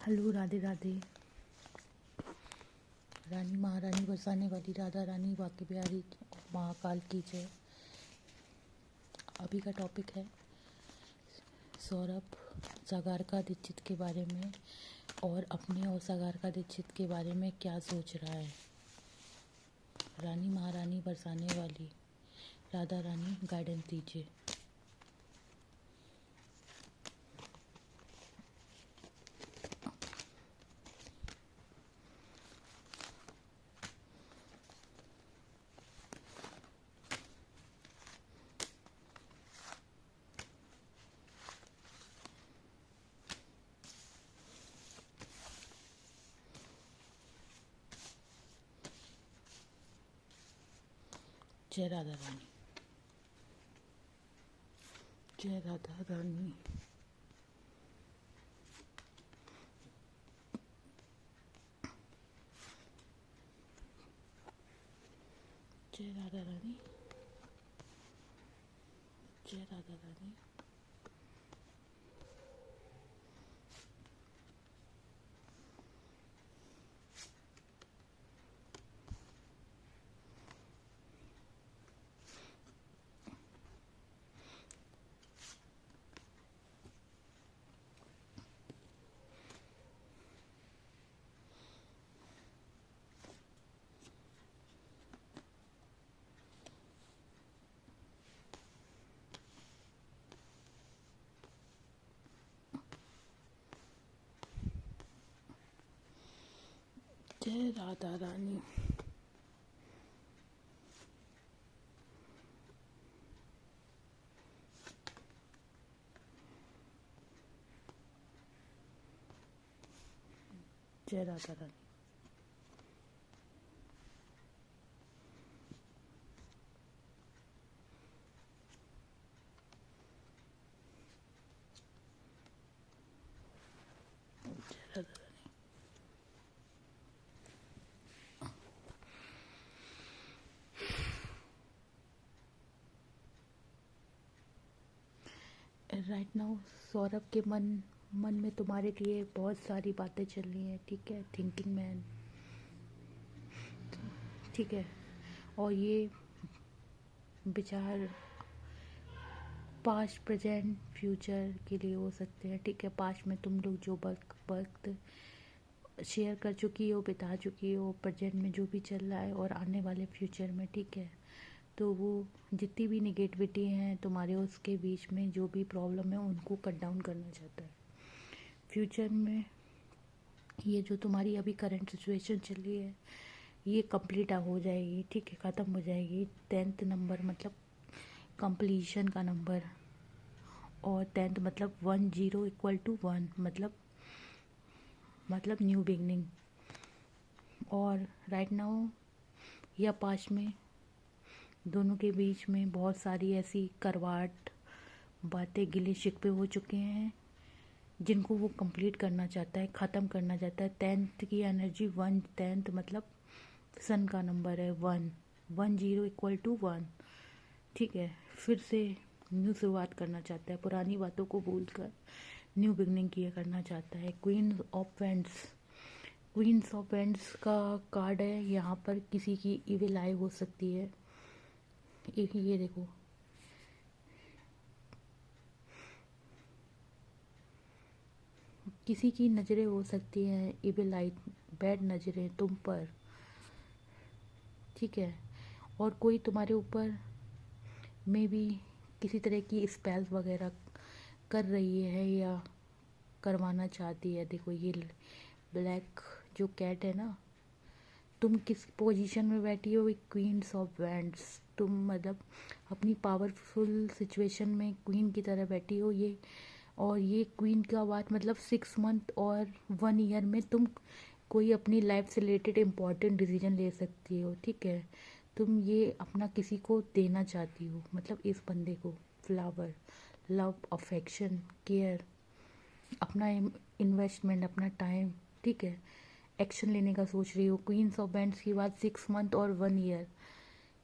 Hello, Radhe Radhe. रानी महारानी बरसाने वाली राधा रानी बाकी बिहारी महाकाल की जय। अभी का टॉपिक है सौरभ सागारका दीक्षित के बारे में और अपने और सागारका दीक्षित के बारे में क्या सोच रहा है। रानी महारानी बरसाने वाली राधा रानी गाइडेंस दीजिए। जय राधा रानी, जय राधा रानी। जय राधा रानी, जय राधा रानी। जय राधा रानी। जय राधा रानी। जय राधा रानी। राइट नाउ सौरभ के मन में तुम्हारे लिए बहुत सारी बातें चल रही हैं, ठीक है। थिंकिंग मैन, ठीक है। और ये विचार पास्ट प्रेजेंट फ्यूचर के लिए हो सकते हैं, ठीक है। पास्ट में तुम लोग जो वक्त शेयर कर चुकी हो, बिता चुकी हो, प्रेजेंट में जो भी चल रहा है और आने वाले फ्यूचर में, ठीक है। तो वो जितनी भी निगेटिविटी हैं तुम्हारे उसके बीच में जो भी प्रॉब्लम है उनको कट डाउन करना चाहता है। फ्यूचर में ये जो तुम्हारी अभी करंट सिचुएशन चल रही है ये कंप्लीट हो जाएगी, ठीक है, ख़त्म हो जाएगी। 10th नंबर मतलब कंप्लीशन का नंबर, और 10th मतलब 10 = 1 मतलब न्यू बिगनिंग। और राइट नाउ या पास्ट में दोनों के बीच में बहुत सारी ऐसी करवाट बातें, गिले शिकवे हो चुके हैं जिनको वो कंप्लीट करना चाहता है, ख़त्म करना चाहता है। 10th की एनर्जी 1, 10th मतलब सन का नंबर है 1, 10 = 1, ठीक है। फिर से न्यू शुरुआत करना चाहता है, पुरानी बातों को भूलकर न्यू बिगनिंग किया करना चाहता है। Queen of wands, queens of wands का कार्ड है। यहाँ पर किसी की इविल आई हो सकती है। ये देखो, किसी की नज़रें हो सकती हैं इविल आई, बैड नज़रें तुम पर, ठीक है। और कोई तुम्हारे ऊपर में भी किसी तरह की स्पेल्स वगैरह कर रही है या करवाना चाहती है। देखो ये ब्लैक जो कैट है ना, तुम किस पोजीशन में बैठी हो, एक क्वींस ऑफ वैंड्स। तुम मतलब अपनी पावरफुल सिचुएशन में क्वीन की तरह बैठी हो। ये और ये क्वीन का बात मतलब 6 मंथ और 1 ईयर में तुम कोई अपनी लाइफ से रिलेटेड इम्पॉर्टेंट डिसीजन ले सकती हो, ठीक है। तुम ये अपना किसी को देना चाहती हो, मतलब इस बंदे को फ्लावर, लव, अफेक्शन, केयर, अपना इन्वेस्टमेंट, अपना टाइम, ठीक है। एक्शन लेने का सोच रही हो। क्वींस ऑफ बैंड्स की बात 6 मंथ और 1 ईयर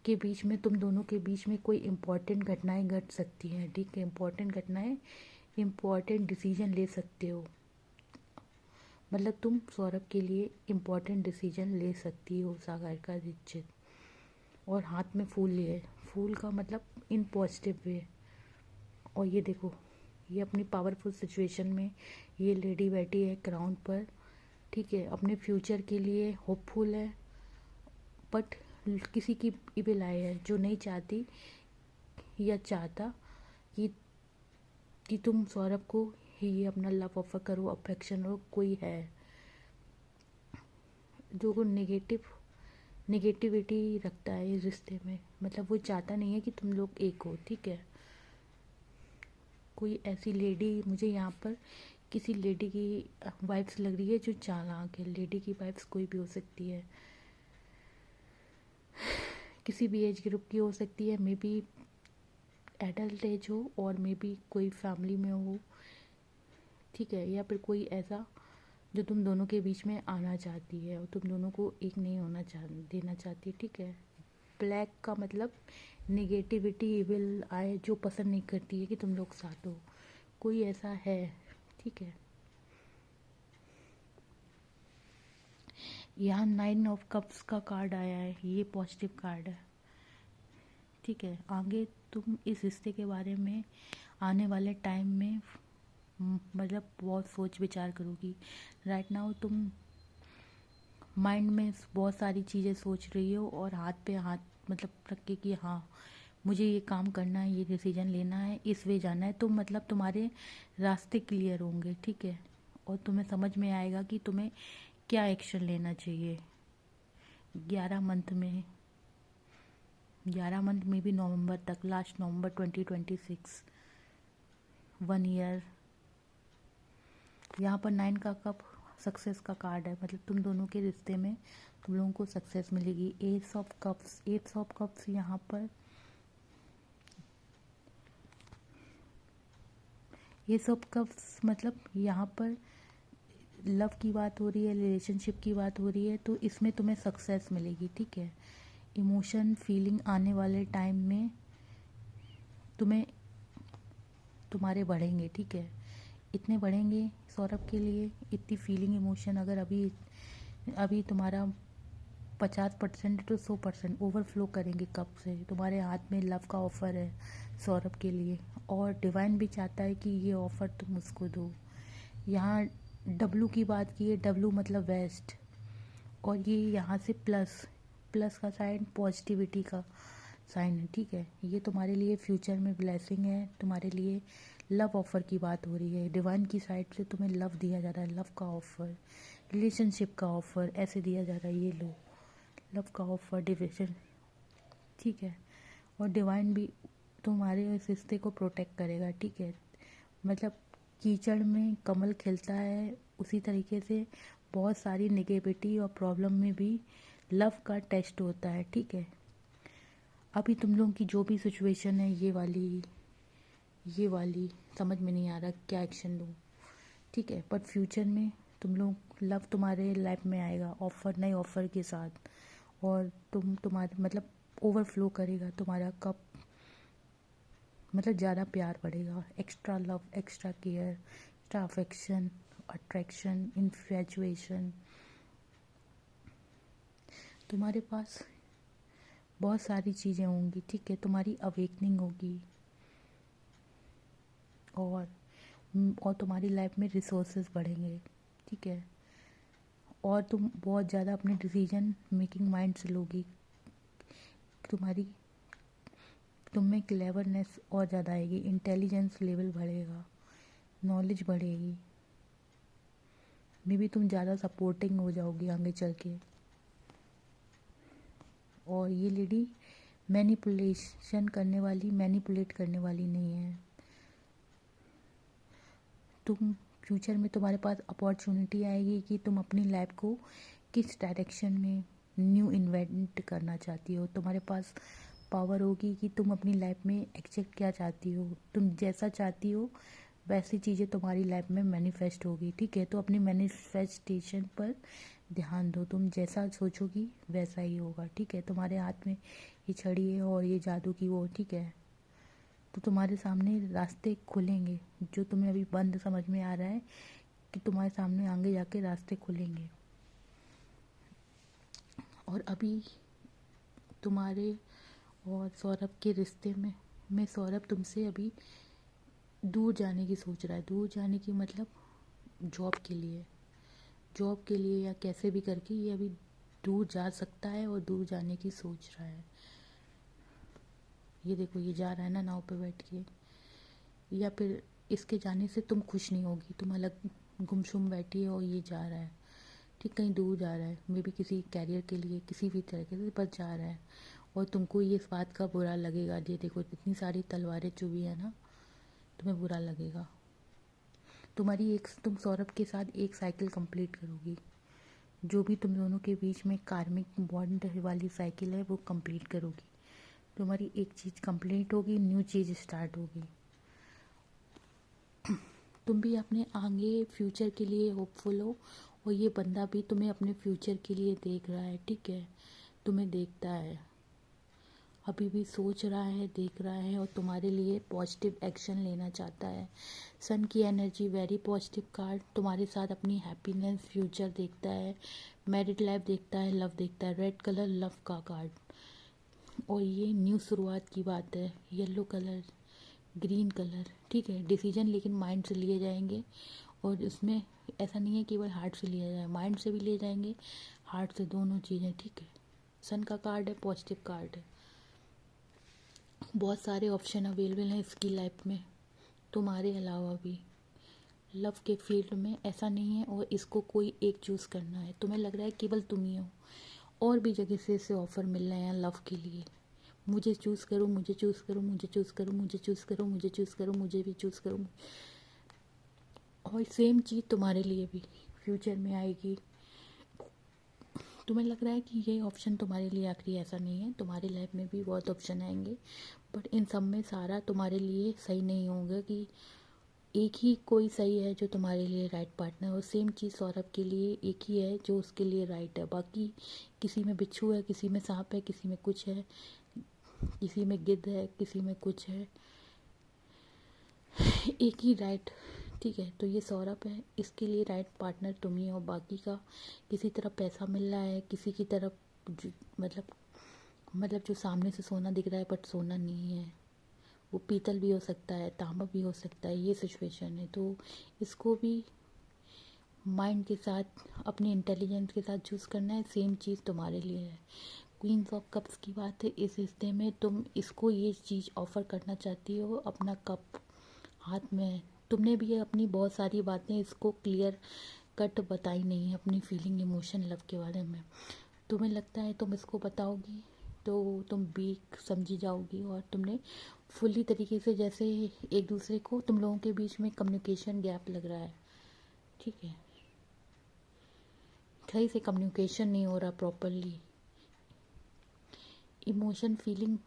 के बीच में तुम दोनों के बीच में कोई इम्पॉर्टेंट घटनाएं घट सकती हैं, ठीक है। इम्पॉर्टेंट घटनाएं, इम्पॉर्टेंट डिसीजन ले सकते हो। मतलब तुम सौरभ के लिए इम्पोर्टेंट डिसीजन ले सकती हो सागर का दीक्षित। और हाथ में फूल लिए, फूल का मतलब इन पॉजिटिव वे। और ये देखो, ये अपनी पावरफुल सिचुएशन में ये लेडी बैठी है क्राउन पर, ठीक है, अपने फ्यूचर के लिए होपफुल है। बट किसी की इविल आई है जो नहीं चाहती या चाहता कि तुम सौरभ को ही अपना लव ऑफर करो, अफेक्शन हो। कोई है जो को नेगेटिविटी रखता है इस रिश्ते में, मतलब वो चाहता नहीं है कि तुम लोग एक हो, ठीक है। कोई ऐसी लेडी मुझे यहाँ पर किसी लेडी की वाइब्स लग रही है जो चालाक है। लेडी की वाइब्स कोई भी हो सकती है, किसी भी एज ग्रुप की हो सकती है, मे बी एडल्ट एज हो और मे बी कोई फैमिली में हो, ठीक है। या फिर कोई ऐसा जो तुम दोनों के बीच में आना चाहती है और तुम दोनों को एक नहीं होना देना चाहती, ठीक है। ब्लैक का मतलब निगेटिविटी, विल आए, जो पसंद नहीं करती है कि तुम लोग साथ हो। कोई ऐसा है, ठीक है। यहाँ 9 ऑफ कप्स का कार्ड आया है, ये पॉजिटिव कार्ड है, ठीक है। आगे तुम इस रिश्ते के बारे में आने वाले टाइम में मतलब बहुत सोच विचार करोगी। राइट नाउ तुम माइंड में बहुत सारी चीज़ें सोच रही हो और हाथ पे हाथ मतलब रख के कि हाँ मुझे ये काम करना है, ये डिसीजन लेना है, इस वे जाना है। तो मतलब तुम्हारे रास्ते क्लियर होंगे, ठीक है। और तुम्हें समझ में आएगा कि तुम्हें क्या एक्शन लेना चाहिए। 11 मंथ में, 11 मंथ में भी नवंबर तक, लास्ट नवंबर 2026, 1 ईयर। यहाँ पर 9 का कप सक्सेस का कार्ड है, मतलब तुम दोनों के रिश्ते में तुम लोगों को सक्सेस मिलेगी। Ace of cups, eights of cups यहाँ पर, एस ऑफ कप्स मतलब यहाँ पर लव की बात हो रही है, रिलेशनशिप की बात हो रही है, तो इसमें तुम्हें सक्सेस मिलेगी, ठीक है। इमोशन फीलिंग आने वाले टाइम में तुम्हें तुम्हारे बढ़ेंगे, ठीक है। इतने बढ़ेंगे सौरभ के लिए, इतनी फीलिंग इमोशन अगर अभी अभी तुम्हारा 50% तो 100% ओवरफ्लो करेंगे कब से। तुम्हारे हाथ में लव का ऑफ़र है सौरभ के लिए, और डिवाइन भी चाहता है कि ये ऑफ़र तुम उसको दो। यहाँ डब्लू की बात की है, डब्लू मतलब वेस्ट, और ये यहाँ से प्लस, प्लस का साइन पॉजिटिविटी का साइन है, ठीक है। ये तुम्हारे लिए फ्यूचर में ब्लेसिंग है, तुम्हारे लिए लव ऑफ़र की बात हो रही है। डिवाइन की साइड से तुम्हें लव दिया जा रहा है, लव का ऑफ़र, रिलेशनशिप का ऑफ़र ऐसे दिया जा रहा है। ये लो, लव का ऑफ़र, डिविजन, ठीक है। और डिवाइन भी तुम्हारे इस रिश्ते को प्रोटेक्ट करेगा, ठीक है। मतलब कीचड़ में कमल खिलता है, उसी तरीके से बहुत सारी नेगेटिविटी और प्रॉब्लम में भी लव का टेस्ट होता है, ठीक है। अभी तुम लोगों की जो भी सिचुएशन है, ये वाली समझ में नहीं आ रहा क्या एक्शन लूँ, ठीक है। बट फ्यूचर में तुम लोग लव तुम्हारे लाइफ में आएगा ऑफ़र, नए ऑफ़र के साथ, और तुम्हारे मतलब ओवरफ्लो करेगा तुम्हारा कप, मतलब ज़्यादा प्यार बढ़ेगा, extra love, extra care, extra affection, attraction, infatuation. तुम्हारे पास बहुत सारी चीज़ें होंगी, ठीक है। तुम्हारी अवेकनिंग होगी, और तुम्हारी लाइफ में रिसोर्सेज बढ़ेंगे, ठीक है। और तुम बहुत ज़्यादा अपने डिसीजन मेकिंग माइंड से लोगी, तुम में क्लेवरनेस और ज़्यादा आएगी, इंटेलिजेंस लेवल बढ़ेगा, नॉलेज बढ़ेगी, मे बी तुम ज़्यादा सपोर्टिंग हो जाओगी आगे चल के। और ये लेडी मैनिपुलेट करने वाली नहीं है। तुम फ्यूचर में तुम्हारे पास अपॉर्चुनिटी आएगी कि तुम अपनी लाइफ को किस डायरेक्शन में न्यू इन्वेंट करना चाहती हो। तुम्हारे पास पावर होगी कि तुम अपनी लाइफ में एक्चुअल क्या चाहती हो, तुम जैसा चाहती हो वैसी चीज़ें तुम्हारी लाइफ में मैनिफेस्ट होगी, ठीक है। तो अपनी मैनिफेस्टेशन पर ध्यान दो, तुम जैसा सोचोगी वैसा ही होगा, ठीक है। तुम्हारे हाथ में ये छड़ी है और ये जादू की वो, ठीक है। तो तुम्हारे सामने रास्ते खुलेंगे जो तुम्हें अभी बंद समझ में आ रहा है, कि तुम्हारे सामने आगे जाके रास्ते खुलेंगे। और अभी तुम्हारे और सौरभ के रिश्ते में सौरभ तुमसे अभी दूर जाने की सोच रहा है। दूर जाने की मतलब जॉब के लिए या कैसे भी करके ये अभी दूर जा सकता है और दूर जाने की सोच रहा है। ये देखो, ये जा रहा है ना नाव पे बैठ के। या फिर इसके जाने से तुम खुश नहीं होगी, तुम अलग गुमसुम बैठी हो और ये जा रहा है, ठीक, कहीं दूर जा रहा है, मे बी किसी कैरियर के लिए, किसी भी तरीके से बस जा रहा है। और तुमको ये इस बात का बुरा लगेगा। ये देखो, इतनी सारी तलवारें चुभी है ना, तुम्हें बुरा लगेगा। तुम सौरभ के साथ एक साइकिल कंप्लीट करोगी। जो भी तुम दोनों के बीच में कार्मिक बॉन्ड वाली साइकिल है वो कंप्लीट करोगी। तुम्हारी एक चीज़ कंप्लीट होगी, न्यू चीज़ स्टार्ट होगी। तुम भी अपने आगे फ्यूचर के लिए होपफुल हो और ये बंदा भी तुम्हें अपने फ्यूचर के लिए देख रहा है, ठीक है, तुम्हें देखता है, अभी भी सोच रहा है, देख रहा है और तुम्हारे लिए पॉजिटिव एक्शन लेना चाहता है। सन की एनर्जी, वेरी पॉजिटिव कार्ड, तुम्हारे साथ अपनी हैप्पीनेस, फ्यूचर देखता है, मैरिड लाइफ देखता है, लव देखता है। रेड कलर लव का कार्ड, और ये न्यू शुरुआत की बात है। येलो कलर, ग्रीन कलर, ठीक है, डिसीजन लेकिन माइंड से लिए जाएंगे। और इसमें ऐसा नहीं है केवल हार्ट से लिया जाए, माइंड से भी लिए जाएंगे, हार्ट से, दोनों चीज़ें, ठीक है। सन का कार्ड है, पॉजिटिव कार्ड है। बहुत सारे ऑप्शन अवेलेबल हैं इसकी लाइफ में तुम्हारे अलावा भी। लव के फील्ड में ऐसा नहीं है और इसको कोई एक चूज़ करना है। तुम्हें लग रहा है केवल तुम ही हो, और भी जगह से इसे ऑफ़र मिल रहे हैं लव के लिए। मुझे चूज़ करो, मुझे चूज़ करो, मुझे चूज़ करो, मुझे चूज़ करो, मुझे चूज़ करो, मुझे भी चूज़ करो। और सेम चीज़ तुम्हारे लिए भी फ्यूचर में आएगी। तुम्हें लग रहा है कि ये ऑप्शन तुम्हारे लिए आखिरी, ऐसा नहीं है, तुम्हारी लाइफ में भी बहुत ऑप्शन आएंगे, बट इन सब में सारा तुम्हारे लिए सही नहीं होगा कि एक ही कोई सही है जो तुम्हारे लिए राइट पार्टनर। और सेम चीज़ सौरभ के लिए एक ही है जो उसके लिए राइट है। बाकी किसी में बिच्छू है, किसी में सांप है, किसी में कुछ है, किसी में गिद्ध है, किसी में कुछ है, एक ही राइट, ठीक है। तो ये सौरभ है, इसके लिए राइट पार्टनर तुम ही हो। बाकी का किसी तरफ पैसा मिल रहा है, किसी की तरफ मतलब जो सामने से सोना दिख रहा है बट सोना नहीं है, वो पीतल भी हो सकता है, तांबा भी हो सकता है, ये सिचुएशन है। तो इसको भी माइंड के साथ, अपने इंटेलिजेंस के साथ चूज़ करना है। सेम चीज़ तुम्हारे लिए है। क्वींस ऑफ कप्स की बात है, इस रिश्ते में तुम इसको ये चीज़ ऑफ़र करना चाहती हो, अपना कप हाथ में है। तुमने भी अपनी बहुत सारी बातें इसको क्लियर कट बताई नहीं है, अपनी फीलिंग, इमोशन, लव के बारे में। तुम्हें लगता है तुम इसको बताओगी तो तुम वीक समझी जाओगी, और तुमने फुल्ली तरीके से, जैसे एक दूसरे को, तुम लोगों के बीच में कम्युनिकेशन गैप लग रहा है, ठीक है, सही से कम्युनिकेशन नहीं हो रहा प्रॉपरली। इमोशन, फीलिंग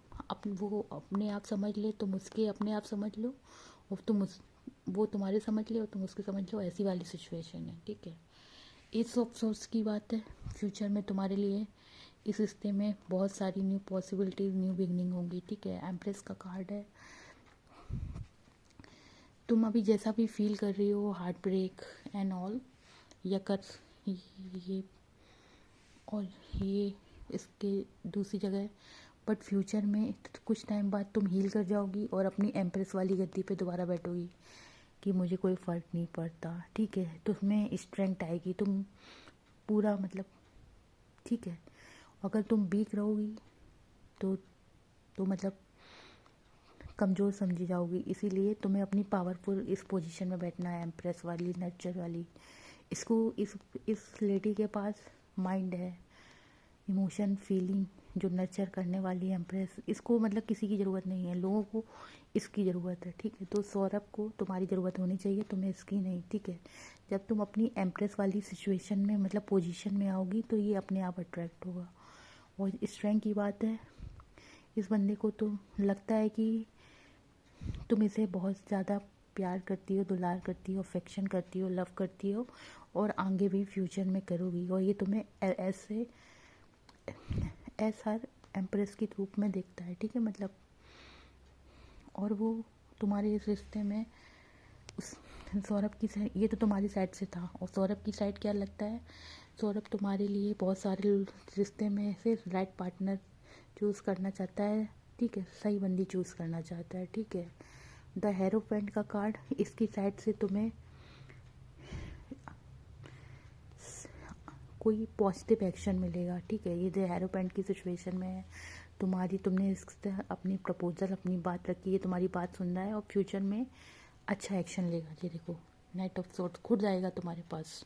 वो अपने आप समझ ले, तुम उसके अपने आप समझ लो, और वो तुम्हारे समझ ले और तुम उसके समझ लो, ऐसी वाली सिचुएशन है, ठीक है। एस ऑफ सोर्स की बात है, फ्यूचर में तुम्हारे लिए इस रिश्ते में बहुत सारी न्यू पॉसिबिलिटीज़, न्यू बिगनिंग होंगी, ठीक है। एम्प्रेस का कार्ड है। तुम अभी जैसा भी फील कर रही हो, हार्ट ब्रेक एंड ऑल, या कर ये और ये इसके दूसरी जगह, बट फ्यूचर में कुछ टाइम बाद तुम हील कर जाओगी और अपनी एम्प्रेस वाली गद्दी पे दोबारा बैठोगी कि मुझे कोई फ़र्क नहीं पड़ता, ठीक है। तो उसमें स्ट्रेंथ आएगी, तुम पूरा मतलब, ठीक है। अगर तुम वीक रहोगी तो मतलब कमज़ोर समझी जाओगी, इसीलिए तुम्हें अपनी पावरफुल इस पोजीशन में बैठना है, एम्प्रेस वाली, नर्चर वाली। इसको इस लेडी के पास माइंड है, इमोशन, फीलिंग, जो नर्चर करने वाली एम्प्रेस, इसको मतलब किसी की ज़रूरत नहीं है, लोगों को इसकी ज़रूरत है, ठीक है। तो सौरभ को तुम्हारी ज़रूरत होनी चाहिए, तुम्हें इसकी नहीं, ठीक है। जब तुम अपनी एम्प्रेस वाली सिचुएशन में, मतलब पोजीशन में आओगी, तो ये अपने आप अट्रैक्ट होगा। और स्ट्रेंथ की बात है, इस बंदे को तो लगता है कि तुम इसे बहुत ज़्यादा प्यार करती हो, दुलार करती हो, अफेक्शन करती हो, लव करती हो, और आगे भी फ्यूचर में करोगी। और ये तुम्हें ऐसे हर एम्प्रेस के रूप में देखता है, ठीक है, मतलब। और वो तुम्हारे इस रिश्ते में सौरभ की साइड, ये तो तुम्हारी साइड से था, और सौरभ की साइड क्या लगता है, सौरभ तुम्हारे लिए बहुत सारे रिश्ते में से राइट पार्टनर चूज़ करना चाहता है, ठीक है, सही बंदी चूज़ करना चाहता है, ठीक है। द हेरोफेंट का कार्ड, इसकी साइड से तुम्हें कोई पॉजिटिव एक्शन मिलेगा, ठीक है। ये द हेरोफेंट की सिचुएशन में है, तुमने अपनी प्रपोजल, अपनी बात रखी है, तुम्हारी बात सुन रहा है और फ्यूचर में अच्छा एक्शन लेगा। ये देखो, नाइट ऑफ सोर्ड्स खुद आएगा तुम्हारे पास।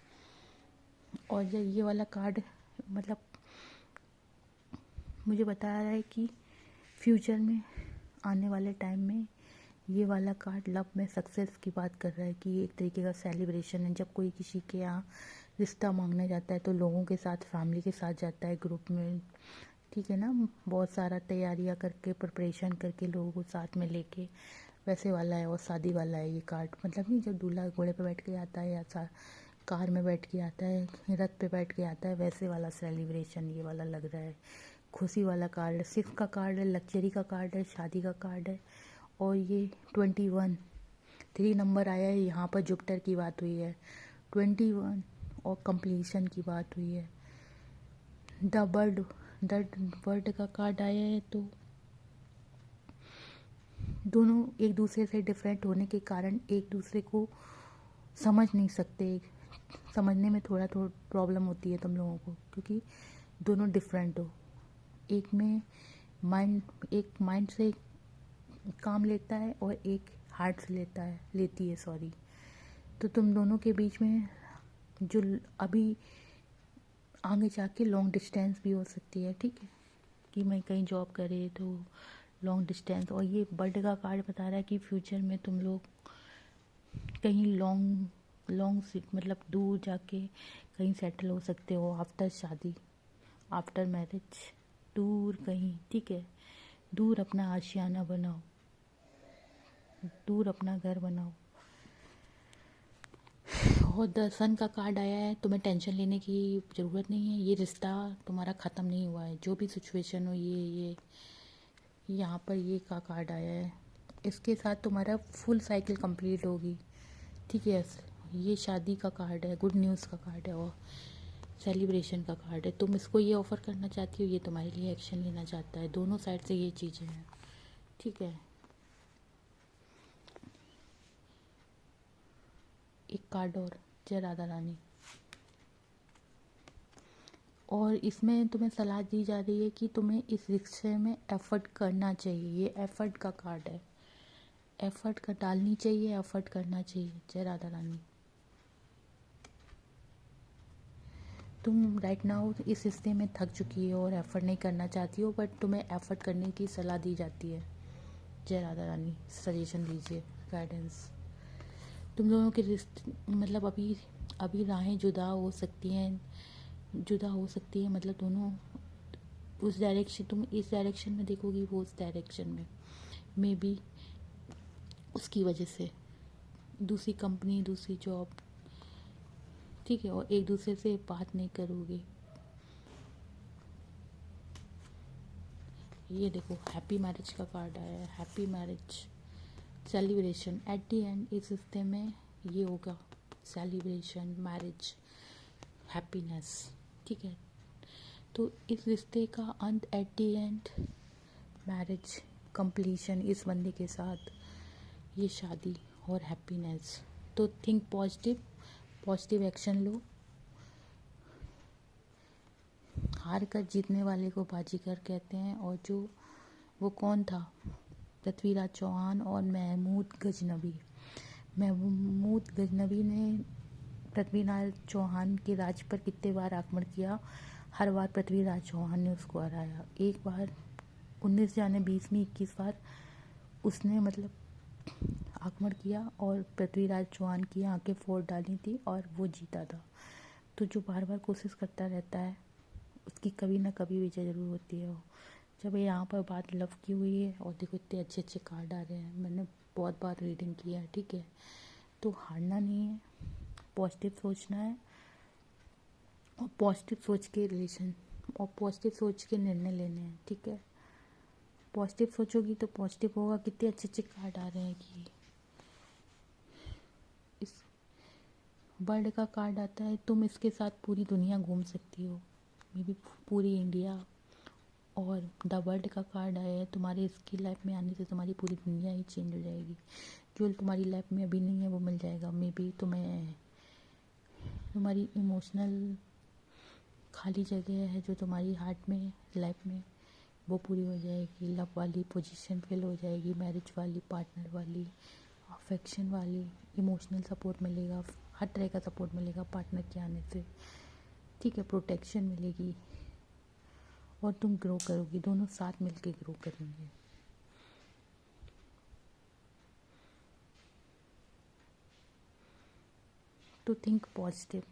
और ये वाला कार्ड मतलब मुझे बता रहा है कि फ्यूचर में आने वाले टाइम में ये वाला कार्ड लव में सक्सेस की बात कर रहा है कि एक तरीके का सेलिब्रेशन है। जब कोई किसी के यहाँ रिश्ता मांगने जाता है तो लोगों के साथ, फैमिली के साथ जाता है, ग्रुप में, ठीक है ना, बहुत सारा तैयारियां करके, प्रिपरेशन करके, लोगों को साथ में लेके, वैसे वाला है। और शादी वाला है ये कार्ड, मतलब नहीं जब दूल्हा घोड़े पे बैठ के आता है या कार में बैठ के आता है, रथ पे बैठ के आता है, वैसे वाला सेलिब्रेशन ये वाला लग रहा है। खुशी वाला कार्ड है, 6 का कार्ड है, लग्जरी का कार्ड है, शादी का कार्ड है। और ये 21 3 नंबर आया है, यहाँ पर जुपिटर की बात हुई है, 21 और कंप्लीशन की बात हुई है। द वर्ड का कार्ड आया है, तो दोनों एक दूसरे से डिफरेंट होने के कारण एक दूसरे को समझ नहीं सकते, समझने में थोड़ा प्रॉब्लम होती है तुम लोगों को, क्योंकि दोनों डिफरेंट हो। एक माइंड से काम लेता है और एक हार्ट से लेती है, सॉरी। तो तुम दोनों के बीच में जो अभी आगे जाके लॉन्ग डिस्टेंस भी हो सकती है, ठीक है, कि मैं कहीं जॉब करे तो लॉन्ग डिस्टेंस। और ये बर्ड का कार्ड बता रहा है कि फ्यूचर में तुम लोग कहीं लॉन्ग मतलब दूर जाके कहीं सेटल हो सकते हो, आफ्टर शादी, आफ्टर मैरिज, दूर कहीं, ठीक है। दूर अपना आशियाना बनाओ, दूर अपना घर बनाओ। और द सन का कार्ड आया है, तुम्हें टेंशन लेने की ज़रूरत नहीं है, ये रिश्ता तुम्हारा ख़त्म नहीं हुआ है, जो भी सिचुएशन हो। ये यहाँ पर ये का कार्ड आया है, इसके साथ तुम्हारा फुल साइकिल कंप्लीट होगी, ठीक है। ये शादी का कार्ड है, गुड न्यूज़ का कार्ड है और सेलिब्रेशन का कार्ड है। तुम इसको ये ऑफ़र करना चाहती हो, ये तुम्हारे लिए एक्शन लेना चाहता है। दोनों साइड से ये चीज़ें हैं, ठीक है। एक कार्ड और, जय राधा रानी। और इसमें तुम्हें सलाह दी जा रही है कि तुम्हें इस रिश्ते में एफर्ट करना चाहिए। ये एफर्ट का कार्ड है, एफर्ट का डालनी चाहिए, एफर्ट करना चाहिए, जय राधा रानी। तुम राइट नाउ इस रिश्ते में थक चुकी हो और एफर्ट नहीं करना चाहती हो, बट तुम्हें एफर्ट करने की सलाह दी जाती है, जय राधा रानी। सजेशन लीजिए, गाइडेंस। तुम लोगों के रिश्ते मतलब अभी राहें जुदा हो सकती हैं, मतलब दोनों उस डायरेक्शन, तुम इस डायरेक्शन में देखोगी, वो उस डायरेक्शन में, मे बी उसकी वजह से दूसरी कंपनी, दूसरी जॉब, ठीक है, और एक दूसरे से बात नहीं करोगे। ये देखो, हैप्पी मैरिज का कार्ड आया है, happy marriage celebration. At the and इस रिश्ते में ये होगा, सेलिब्रेशन, मैरिज, हैप्पीनेस, ठीक है। तो इस रिश्ते का अंत, at the and marriage, completion इस बंदे के साथ, ये शादी और हैप्पीनेस। तो थिंक पॉजिटिव, पॉजिटिव एक्शन लो। हार कर जीतने वाले को बाजीगर कहते हैं। और जो वो कौन था, पृथ्वीराज चौहान और महमूद गजनबी। महमूद गजनबी ने पृथ्वीराज चौहान के राज पर कितने बार आक्रमण किया, हर बार पृथ्वीराज चौहान ने उसको हराया। एक बार 19 जाने 20 में 21 बार उसने मतलब आक्रमण किया और पृथ्वीराज चौहान की आंखें फोड़ डाली थी और वो जीता था। तो जो बार बार कोशिश करता रहता है उसकी कभी ना कभी विजय ज़रूर होती है। जब यहाँ पर बात लव की हुई है, और देखो इतने अच्छे अच्छे कार्ड आ रहे हैं, मैंने बहुत बार रीडिंग किया है, ठीक है। तो हारना नहीं है, पॉजिटिव सोचना है, और पॉजिटिव सोच के रिलेशन और पॉजिटिव सोच के निर्णय लेने हैं, ठीक है। पॉजिटिव सोचोगी तो पॉजिटिव होगा। कितने अच्छे अच्छे कार्ड आ रहे हैं कि बर्ड का कार्ड आता है, तुम इसके साथ पूरी दुनिया घूम सकती हो, मे बी पूरी इंडिया। और द वर्ल्ड का कार्ड आया है, तुम्हारे इसकी लाइफ में आने से तुम्हारी पूरी दुनिया ही चेंज हो जाएगी। जो तुम्हारी लाइफ में अभी नहीं है वो मिल जाएगा। मे बी तुम्हें तुम्हारी इमोशनल खाली जगह है जो तुम्हारी हार्ट में लाइफ में, वो पूरी हो जाएगी। लव वाली पोजीशन फिल हो जाएगी, मैरिज वाली, पार्टनर वाली, अफेक्शन वाली, इमोशनल सपोर्ट मिलेगा, हर तरह का सपोर्ट मिलेगा पार्टनर के आने से, ठीक है। प्रोटेक्शन मिलेगी और तुम ग्रो करोगी, दोनों साथ मिलके ग्रो करेंगे। To think positive.